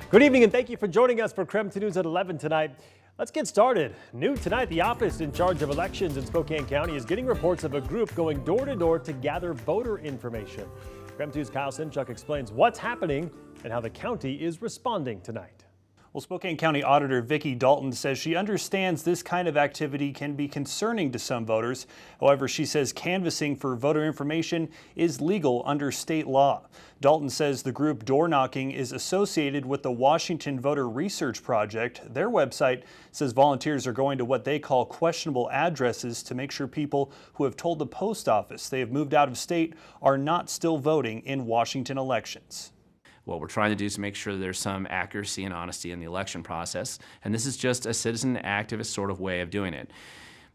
Good evening and thank you for joining us for KREM 2 News at 11 tonight. Let's get started. New tonight, the office in charge of elections in Spokane County is getting reports of a group going door to door to gather voter information. KREM 2's Kyle Simchuk explains what's happening and how the county is responding tonight. Well, Spokane County Auditor Vicki Dalton says she understands this kind of activity can be concerning to some voters. However, she says canvassing for voter information is legal under state law. Dalton says the group door knocking is associated with the Washington Voter Research Project. Their website says volunteers are going to what they call questionable addresses to make sure people who have told the post office they have moved out of state are not still voting in Washington elections. What we're trying to do is make sure there's some accuracy and honesty in the election process, and this is just a citizen activist sort of way of doing it.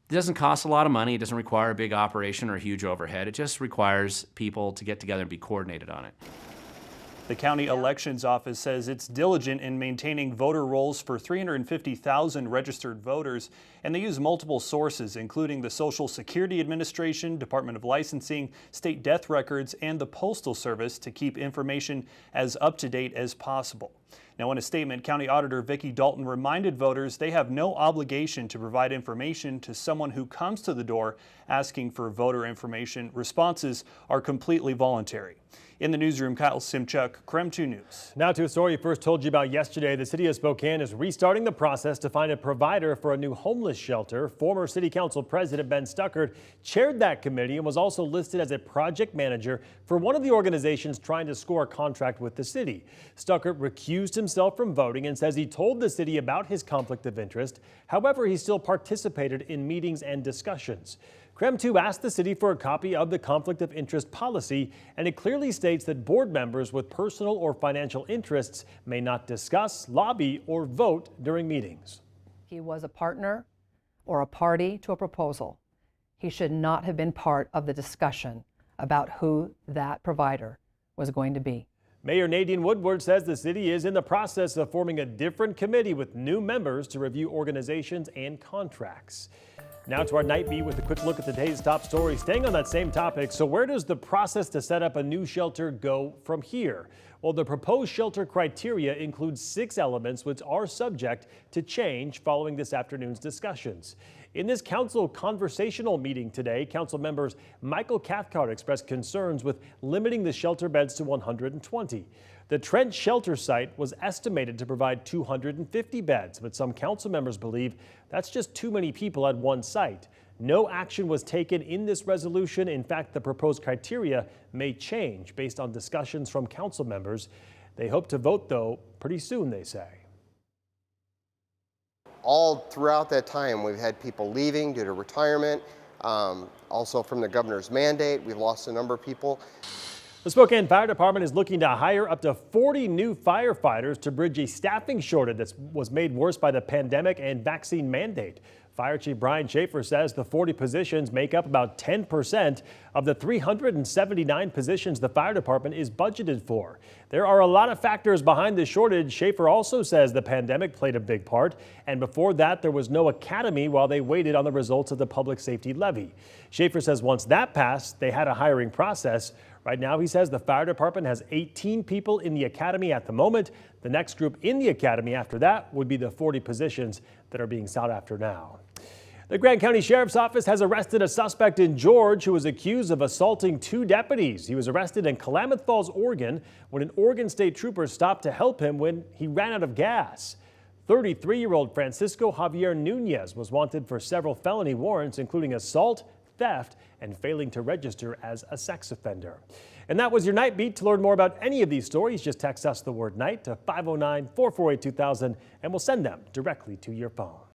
It doesn't cost a lot of money, it doesn't require a big operation or a huge overhead, it just requires people to get together and be coordinated on it. The county elections office says it's diligent in maintaining voter rolls for 350,000 registered voters, and they use multiple sources, including the Social Security Administration, Department of Licensing, state death records, and the Postal Service to keep information as up to date as possible. Now, in a statement, County Auditor Vicki Dalton reminded voters they have no obligation to provide information to someone who comes to the door asking for voter information. Responses are completely voluntary. In the newsroom, Kyle Simchuk, KREM 2 News. Now to a story we first told you about yesterday. The city of Spokane is restarting the process to find a provider for a new homeless shelter. Former City Council President Ben Stuckert chaired that committee and was also listed as a project manager for one of the organizations trying to score a contract with the city. Stuckert recused himself from voting and says he told the city about his conflict of interest. However, he still participated in meetings and discussions. KREM 2 asked the city for a copy of the conflict of interest policy, and it clearly states that board members with personal or financial interests may not discuss, lobby, or vote during meetings. He was a partner or a party to a proposal. He should not have been part of the discussion about who that provider was going to be. Mayor Nadine Woodward says the city is in the process of forming a different committee with new members to review organizations and contracts. Now to our night beat with a quick look at today's top story. Staying on that same topic, so where does the process to set up a new shelter go from here? Well, the proposed shelter criteria includes 6 elements which are subject to change following this afternoon's discussions. In this council conversational meeting today, council members Michael Cathcart expressed concerns with limiting the shelter beds to 120. The Trent shelter site was estimated to provide 250 beds, but some council members believe that's just too many people at one site. No action was taken in this resolution. In fact, the proposed criteria may change based on discussions from council members. They hope to vote, though, pretty soon, they say. All throughout that time, we've had people leaving due to retirement. Also from the governor's mandate, we've lost a number of people. The Spokane Fire Department is looking to hire up to 40 new firefighters to bridge a staffing shortage that was made worse by the pandemic and vaccine mandate. Fire Chief Brian Schaefer says the 40 positions make up about 10% of the 379 positions the fire department is budgeted for. There are a lot of factors behind the shortage. Schaefer also says the pandemic played a big part, and before that there was no academy while they waited on the results of the public safety levy. Schaefer says once that passed, they had a hiring process. Right now, he says the fire department has 18 people in the academy at the moment. The next group in the academy after that would be the 40 positions that are being sought after now. The Grant County Sheriff's Office has arrested a suspect in George who was accused of assaulting 2 deputies. He was arrested in Klamath Falls, Oregon, when an Oregon State trooper stopped to help him when he ran out of gas. 33-year-old Francisco Javier Nunez was wanted for several felony warrants, including assault, theft, and failing to register as a sex offender. And that was your Night Beat. To learn more about any of these stories, just text us the word night to 509-448-2000 and we'll send them directly to your phone.